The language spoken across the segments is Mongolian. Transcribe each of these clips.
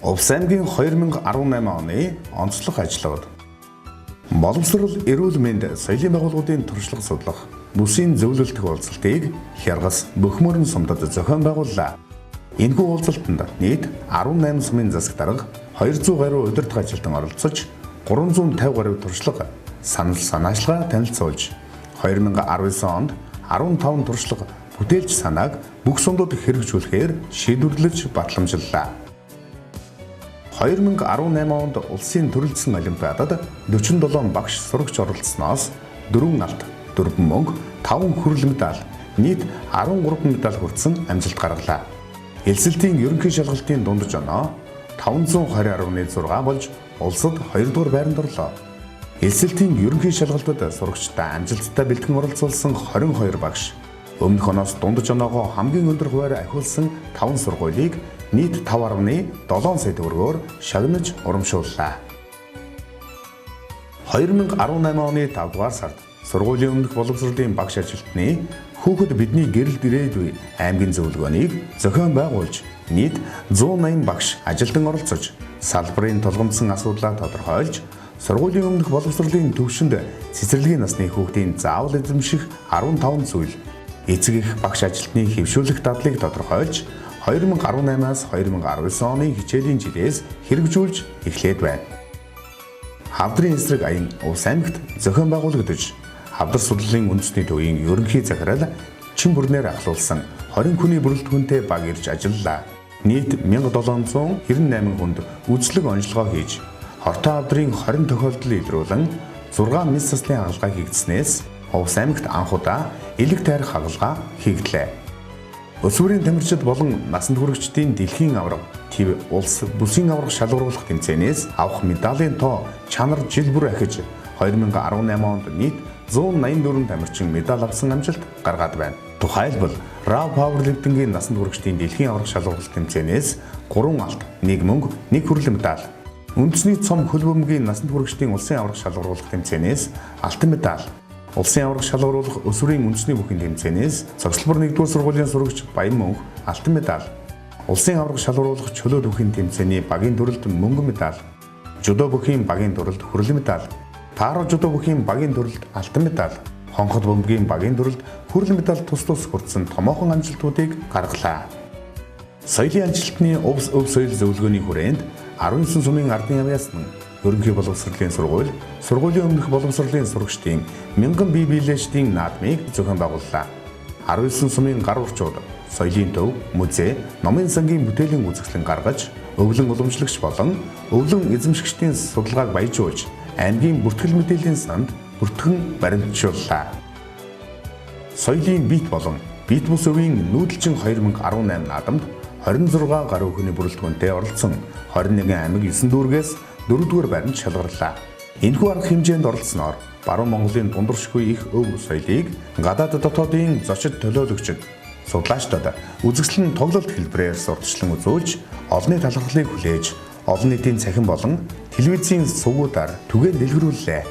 Улс аймгийн 2018 оны онцлог ажиллагад боловсрол, эрүүл мэнд, соёлын байгууллагуудын туршлага судлах бүсийн зөвлөлтөх уулзалтыг Хяргас Бөхмөрөн сумдад зохион байгууллаа. Энэхүү уулзалтанд нийт 18 сумын засаг дарга 200 гаруй удирдах ажилтан оролцож 350 гаруй туршлага санал санаачлага танилцуулж 2019 онд 15 туршлага бүтээлч санааг бүх сумдад хэрэгжүүлэхээр шийдвэрлэж батламжллаа. 2018 онд улсын төрөлцсөн олимпиадад 47 багш сурагч оролцсноос 4 алт, 4 мөнгө, 5 хүрэл медаль, нийт 13 медаль хүртсэн амжилт гаргалаа. Элсэлтийн ерөнхий шалгалтын дундаж оноо 520.6 болж улсад 2 дугаар байранд орлоо. Элсэлтийн ерөнхий шалгалтад сурагчдаа амжилттай бэлтгэн оролцуулсан 22 багш өмнөх оноос дундаж оноогоо хамгийн өндөр хуваарь ахиулсан 5 сургуулийг нийт 5.7 сая төгрөгөөр шагнаж урамшууллаа. 2018 оны 5 дугаар сард сургуулийн өмнөх боловсролын багш ажилтны "Хүүхэд бидний гэрэлд ирээдүй" аймгийн зөвлөгөөнийг зохион байгуулж нийт 180 багш ажилтан оролцож салбарын тулгамдсан асуудлаа тодорхойлж сургуулийн өмнөх боловсролын төвшөнд цэцэрлэгийн насны хүүхдийн заавал эзэмших 15 зүйл, эцэг эх багш ажилтны хэвшүүлэх дадлыг тодорхойлж 2018-аас 2019 оны хичээлийн жилээс хэрэгжүүлж эхлээд байна. Хавдрын эсрэг аян Улс аймагт зохион байгуулагдаж, хавдар судлалын үндэсний төвийн ерөнхий захирал чин бүрнээр ахлуулсан 20 хүний бүрэлдэхүүнтэй баг ирж ажиллалаа. Нийт 1798 хүнд үзлэг онцлогоо хийж, хортой хавдрын 20 тохиолдол илрүүлэн 6 мэс заслын хагалгаа хийгдснээс Улс аймагт анх удаа элэг тайрах хагалгаа хийгдлээ. Өсвөрийн тамирчид болон насанд хүрэгчдийн дэлхийн аварга ТV улс бүсийн аварга шалгаруулах тэмцээнээс авах медалийн тоо чанар жил бүр ахиж 2018 онд нийт 184 тамирчин медаль авсан амжилт гаргаад байна. Тухайлбал Raw Powerlifting-ийн насанд хүрэгчдийн дэлхийн аварга шалгаруулах тэмцээнээс 3 алт, 1 мөнгө, 1 хүрэл медаль. Үндэсний цом хөл бөмбөгийн насанд хүрэгчдийн улсын аварга шалгаруулах тэмцээнээс алтан медаль. Улсын аварга шалгаруулах өсвөрийн үндэсний бүхий тэмцээнээс цогцлбор 1-р сургуулийн сурагч Баян мөнх алтан медаль. Улсын аварга шалгаруулах чөлөө бүхий тэмцээний багийн төрөлд мөнгөн медаль. Жудо бүхийн багийн төрөлд хүрэл медаль. Паро жудо бүхийн багийн төрөлд алтан медаль. Хонхот бөмбөгийн багийн төрөлд хүрэл медаль тус хүртсэн томоохон амжилтуудыг гаргалаа. Соёлын ажилтны өв соёл зөвлөгөөний хүрээнд 19 сумын ардын авьяасны ерөнхий боловсролын сургууль, сургуулийн өмнөх боловсролын сурагчдын 1000 бие биелэгчдийн наадмыг зохион байгууллаа. 19 сумын гар урчууд, соёлын төв, музей, номын сангийн бүтээлийн үзэсгэлэн гаргаж, өвлөн уламжлагч болон өвлөн эзэмшигчдийн судалгааг баяжуулж, аймгийн бүртгэл мэдээллийн санд бүртгэн баримтжууллаа. Соёлын бит болон бит бус өвийн нүүдэлчин 2018 наадамд 26 гаруй хүний бүрэлдэхүүнтэй оролцсон 21 аймаг 9 дүүргээс 4-р байранд шалгарлаа. Энэхүү арга хэмжээнд оролцсноор баруун Монголын дундуршгүй их өв соёлыг гадаад дотоодын зочид төлөөлөгчд, судлаачдад үзэсгэлэн тоглолт хэлбэрээр сурталчлан үзүүлж, олонний талархлыг хүлээж, олон нийтийн цахим болон телевизийн сувгуудаар түгээн дэлгэрүүллээ.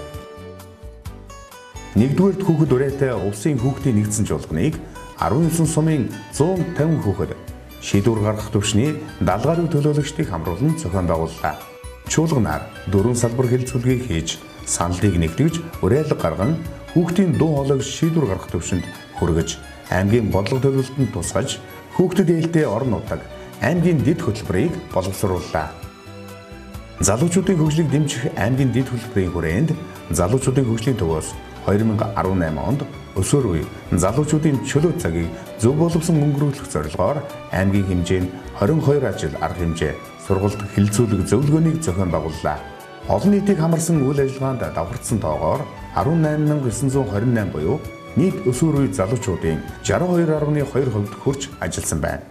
1-р хүүхэд үрээтэй улсын хүүхдийн нэгдсэн жуулганыг 19 сумын 150 хүүхэд шийдвэр гаргах төвшний 70 гаруй төлөөлөгчдийг хамруулан зохион байгууллаа. Чуулганаар 4 салбар хэлцүүлгийг хийж, саналыг нэгтгэж, уриалга гарган, хүүхдийн дуу хоолойг шийдвэр гаргах төвшөнд хүргэж, аймгийн бодлого төлөвлөлтөнд тусгаж, хүүхдэд ээлтэй орон нутаг, аймгийн дэд хөтөлбөрийг боловсрууллаа. Залуучуудын хөгжлийг дэмжих аймгийн дэд хөтөлбөрийн хүрээнд залуучуудын хөгжлийн төвөөс 2018 онд өсвөр үе залуучуудын чөлөө цагийг зөв боловсон өнгөрүүлэх зорилгоор аймгийн хэмжээнд 22 ажил арга хэмжээ сургалт хилцүүлэг зөвлөгөөнийг зохион байгууллаа. Олон нийтийг хамарсан үйл ажиллагаанд давхардсан тоогоор 18928 буюу нийт өсвөр үе залуучуудын 62.2% хүрч ажилласан байна.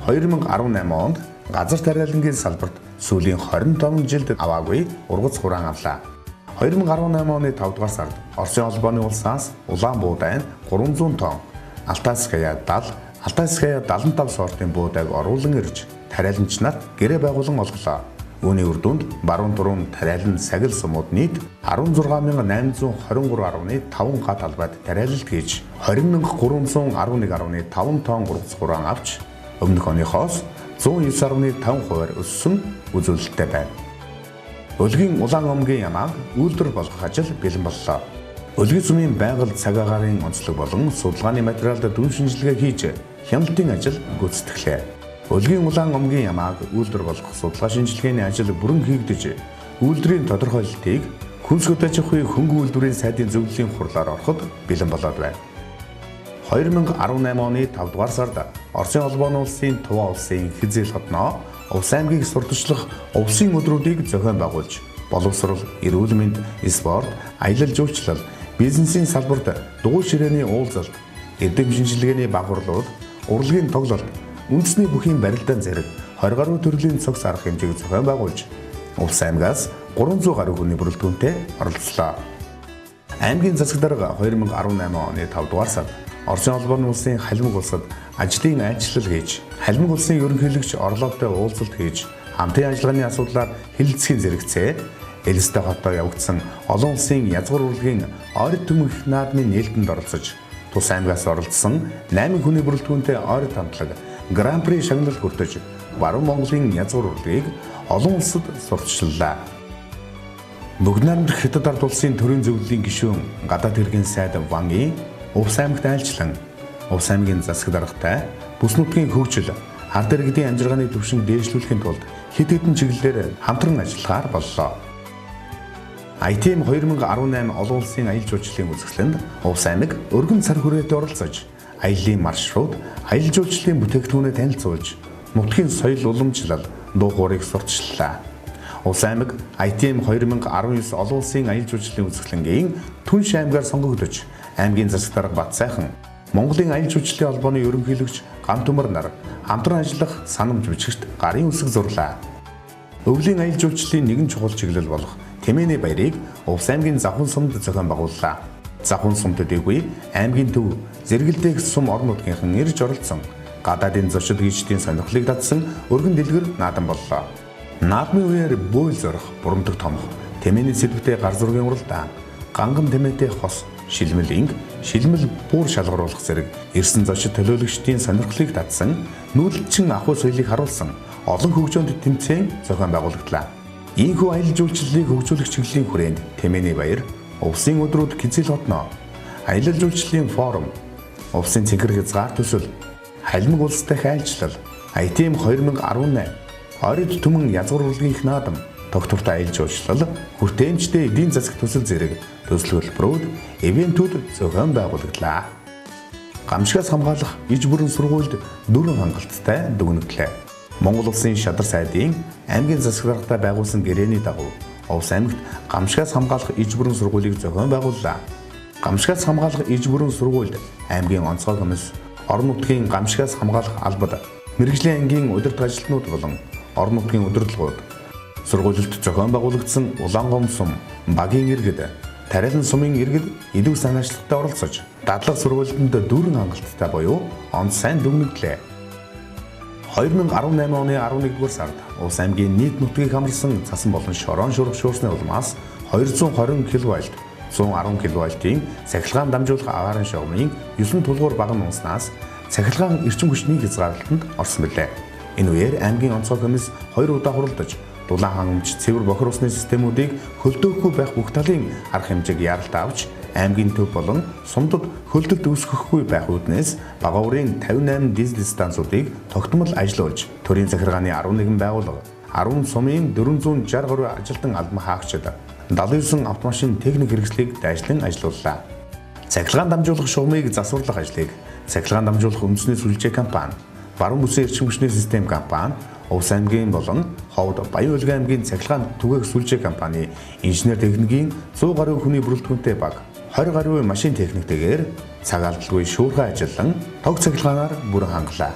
2018 онд газар тариалангийн салбарт сүүлийн 25 жилд аваагүй ургац хураан авлаа. 2018 оны 5 дугаар сард Оросын холбооны улсаас улаан буудайн 300 тонн, Алтайская 70, Алтайская 75 сортын буудаг оруулан ирж тариаланч нарт гэрээ байгуулан олголоо. Үүний үр дүнд баруун дуруунд тариалан сагил сумууд нийт 168,823.5 га талбайд тариалалт хийж 20,311.5 тонн ургац хураан авч өмнөх оныхоос 109.5% өссөн үзүүлэлттэй байна. Өлгийн улаан омгийн ямааг үйлдвэр болгох ажил бэлэн боллоо. Өлгийн сүмийн байгальд цаг агаарын онцлог болон судалгааны материалд дүн шинжилгээ хийж хяналтын ажил гүйцэтгэлээ. Өлгийн улаан омгийн ямааг үйлдвэр болгох судалгаа шинжилгээний ажил бүрэн хийгдэж, үйлдвэрийн тодорхойлолтыг Хүнсгүүд аж ахуйн хөнгөн үйлдвэрийн сайдын зөвлөлийн хурлаар ороход бэлэн болоод байна. 2018 оны 5 дугаар сард Оросын холбооны улсын Туваа улсын Хизээл хотноо Увс аймгийг сурталчлах Увсын өдрүүдийг зохион байгуулж, боловсрол, эрүүл мэнд, спорт, аялал жуулчлал, бизнесийн салбарт дугуй ширээний уулзалт, эрдэм шинжилгээний багварлууд, урлагийн тоглолт, үндэсний бүхийн барилдаан зэрэг 20 гаруй төрлийн цогц арга хэмжээг зохион байгуулж, Увс аймгаас 300 гаруй хүний бүрэлдэхүүнтэй оролцлоо. Аймгийн засаг дарга 2018 оны 5 дугаар сард Оросын холбооны улсын Халимаг улсад ажлын айлчлал хийж, Халимаг улсын ерөнхийлөгч Орловтой уулзалт хийж, хамтын ажиллагааны асуудлаар хэлэлцхийн зэрэгцээ, Элистэй хотоо явагдсан олон улсын язгуур урлагийн ойрд төмөн их наадмын нээлтэнд оролцож, тус аймгаас оролцсон 8 хүний бүрэлдэхүүнтэй ойрд хамтлаг Гран-при шагналд хүртэж, баруун Монголын язгуур урлагийг олон улсад сурталчиллаа. Бүгд найрамдах Хятад ард улсын төрийн зөвлөлийн гишүүн гадаад хэргийн сайд Ван И Увс аймагт айлчлан, Увс аймгийн засаг даргатай бүс нутгийн хөгжил, ард иргэдийн амжиргааны түвшин дээшлүүлэхийн тулд хэд хэдэн чиглэлээр хамтран ажиллахаар боллоо. ITM 2018 олон улсын аялал жуулчлалын үзэсгэлэнд Увс аймаг өргөн цар хүрээтэй оролцож, аяллаа маршрут, аялал жуулчлалын бүтээгдэхүүнээ танилцуулж, нутгийн соёл уламжлал, дуу хоорыг сурталчиллаа. Увс аймаг ITM 2019 олон улсын аялал жуулчлалын үзэсгэлэнгийн Түнш аймгаар сонгогдож, аймгийн засаг дарга Бат сайхан, Монголын аялал жуулчлалын холбооны ерөнхийлөгч Ган Төмөр нар хамтран ажиллах санамж бичигт гарын үсэг зурлаа. Өвлийн аялал жуулчлалын нэгэн чухал чиглэл болох Тэмээний баярыг Увс аймгийн Завхан сумд зохион байгууллаа. Завхан сумд дээгүүр аймгийн төв зэрэгэлдэх сум орон нутгийнхан ирж оролцсон, гадаадын зочид гүйчдийн сонирхлыг татсан өргөн дэлгэр наадам боллоо. Наадмын үеэр бөөл зорих, бурамдаг томх, Тэмээний сэдвтэй гар зургийн уралдаан, ганган тэмээтэй хос, шилмэл буур шалгаруулах зэрэг ирсэн зочид төлөөлөгчдийн сонирхлыг татсан, нүүдэлчин ахуй соёлыг харуулсан олон хөгжөөнд тэмцээн зохион байгуулагдлаа. Ийхүү аялал жуулчлалыг хөгжүүлэх чиглэлийн хүрээнд Тэмээний баяр, Увсын өдрүүд Хизээл хотноо, аялал жуулчлалын форум, Увсын цэнхэр хязгаар төсөл, Халимаг улс дахь айлчлал, ITM 2018, ойрд төмөн язгуур урлагийн их наадам, тогтвортой аялал жуулчлал, хүртээмжтэй эдийн засаг төсөл зэрэг төсөл хөтөлбөрүүд, ивентүүд зохион байгуулагдлаа. Гамшигаас хамгаалах иж бүрэн сургуульд дөрвөн хангалттай дүгнэгдлээ. Монгол улсын шадар сайдын аймгийн засаг даргатай байгуулсан гэрээний дагуу Увс аймагт гамшигаас хамгаалах иж бүрэн сургуулийг зохион байгууллаа. Гамшигаас хамгаалах иж бүрэн сургуульд аймгийн онцгой комисс, орон нутгийн гамшигаас хамгаалах албад, мэргэжлийн ангийн удирдах ажилтнууд болон орон нутгийн удирдлагууд, сургуульд зохион байгуулагдсан Улаангом сум, Багийн иргэд, Тарилан сумын иргэд илүү санаачлагтай оролцож, дадлаг сургуульд дөрвөн хангалттай буюу онц сайн дүгнэгдлээ. 2018 оны 11-р сард Увс аймгийн нийт нутгийг хамарсан цасан болон шорон шуурга шуурсны улмаас 220 кВт, 110 кВт-ийн цахилгаан дамжуулах агаарын шугамын 9 тулгуур баган унснаас цахилгаан эрчим хүчний хязгаарлалтанд орсон билээ. Энэ үеэр аймгийн онцгой комисс 2 удаа хуралдаж, дулаан хангамж цэвэр бохир усны системүүдийг хөлдөөхгүй байх бүх талын арга хэмжээг яаралт авч, аймгийн төв болон сумдад хөлдөлт үүсгэхгүй байх үүднээс бага урын 58 дизель станцуудыг тогтмол ажиллуулж, төрийн захиргааны 11 байгууллага, 10 сумын 460 гаруй ажилтан албан хаагчид, 79 автомашин техник хэрэгслийг дайшлан ажилууллаа. Цахилгаан дамжуулах шугамыг засварлах ажлыг цахилгаан дамжуулах үндэсний сүлжээ компани, баруун бүсийн эрчим хүчний систем компани, Увс аймгийн болон Ховд Баян Улгийн аймгийн цахилгаан түгээх сүлжээ компани, инженер техникийн 100 гаруй хүний бүрэлдэхүүнтэй баг, 20 гаруй машин техниктэйгээр цаг алдалгүй шуурхай ажиллан тог цахилгаанаар бүрэн хангалаа.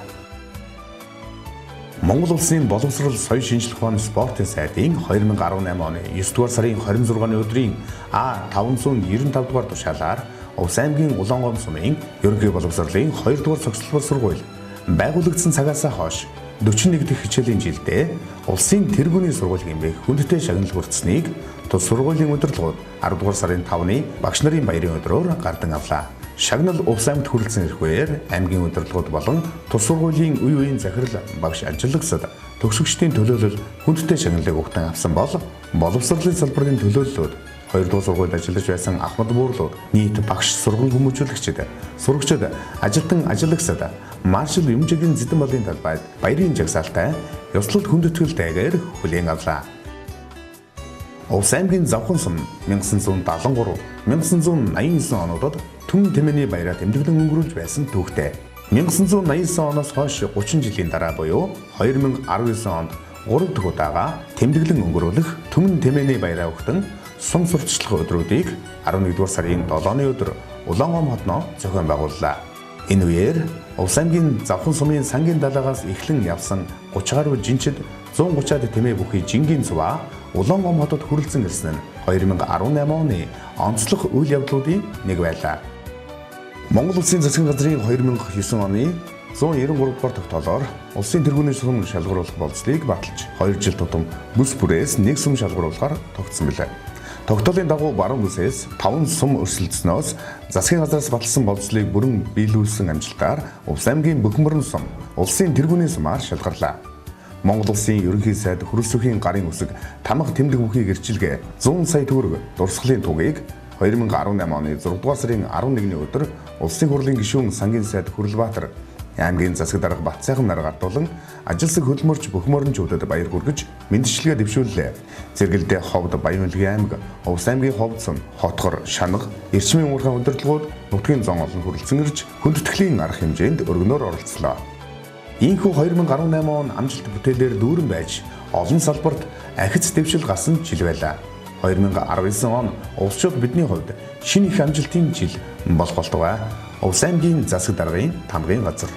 Монгол улсын боловсрол соёл шинжилх ухааны спортын сайдын 2018 оны 9 дугаар сарын 26-ны өдрийн А595 дугаар тушаалаар Увс аймгийн Улаангом сумын ерөнхий боловсролын 2 дугаар цогцлбор сургууль байгуулагдсан цагаас хойш 41 дахь хичээлийн жилдээ улсын тэргүүний сургууль хэмээх хүндтэй шагнал хүртсэнийг тус сургуулийн удирдлагууд 10 дугаар сарын 5-ны багш нарын баярын өдрөөр гардан авлаа. Шагнал Увс аймагт хүрэлцэн ирэх үеэр аймгийн удирдлагууд болон тус сургуулийн үе үеийн захирал багш ажиллагсад төгсөгчдийн төлөөлөл хүндтэй шагналыг өгтөн авсан бол боловсролын салбарын төлөөллүүд 2 дугаар сургуульд ажиллаж байсан Ахмад Буурлууд нийт багш сургууль хүмүүжүүлэгчид сурагчид ажилтан ажиллагсад маршал Юмжигийн зэдэн болын талбайд баярын жагсаалтай ёслол хүндэтгэлтэйгээр хүлээн авлаа. Увс аймгийн Завхан сум 1973, 1989 онуудад түмэн тэмээний баяраа тэмдэглэн өнгөрүүлж байсан түүхтэй. 1989 оноос хойш 30 жилийн дараа буюу 2019 онд 3 дахь удаага тэмдэглэн өнгөрүүлэх түмэн тэмээний баяраа өгтөн сум сурталчлах өдрүүдийг 11-р сарын 7-ны өдөр Улаангом хотноо зохион байгууллаа. Энэ үеэр Увс аймгийн Завхан сумын сангийн далаагаас эхлэн явсан 30 гаруй жинчид 130-аад тэмээ бүхий жингийн цуваа Улаангом хотод хүрэлцэн ирсэн нь 2018 оны онцлог үйл явдлуудын нэг байлаа. Монгол Улсын засгийн газрын 2009 оны 193 дугаар тогтоолоор улсын тэргүүний сум шалгаруулах болцлыг баталж 2 жил тутам бүс бүрээс нэг сум шалгаруулахаар тогтсон билээ. Тогтоолын дагуу баруун бүсээс 5 сум өрсөлдснөөс засгийн газраас баталсан болцлыг бүрэн биелүүлсэн амжилтаар Увс аймгийн Бөхмөрөн сум улсын тэргүүний сумаар шалгарлаа. Монгол Улсын ерөнхий сайд Хөрөсөхийн гарын үсэг тамга тэмдэг бүхий гэрчилгээ 100 сая төгрөг дурсгалын тугийг 2018 оны 6 дугаар сарын 11-ний өдөр Улсын хурлын гишүүн сангийн сайд Хүрлбаатар аймгийн засаг дарга Батцайхан нар гартуулан ажилсаг хөдөлмөрч Бөхмөрөнчүүдэд баяр хүргэж мэндчилгээ дэвшүүллээ. Зэрэгэлдээ ховд Баянвилгийн аймаг, Увс аймгийн ховд сум, Хотгор, Шанга, Эрчмийн уурхайн удирдлагууд нутгийн зон олон хүрэлцэн ирж хүндэтгэлийн арга хэмжээнд өргөнөөр оролцлоо. Ийхүү 2018 он амжилт бүтээлээр дүүрэн байж олон салбарт ахиц дэвшил гарсан жил байлаа. 2019 он улсчууд бидний хувьд шинэ их амжилтын жил болох болтугай Увс аймгийн засаг даргын тамгын газар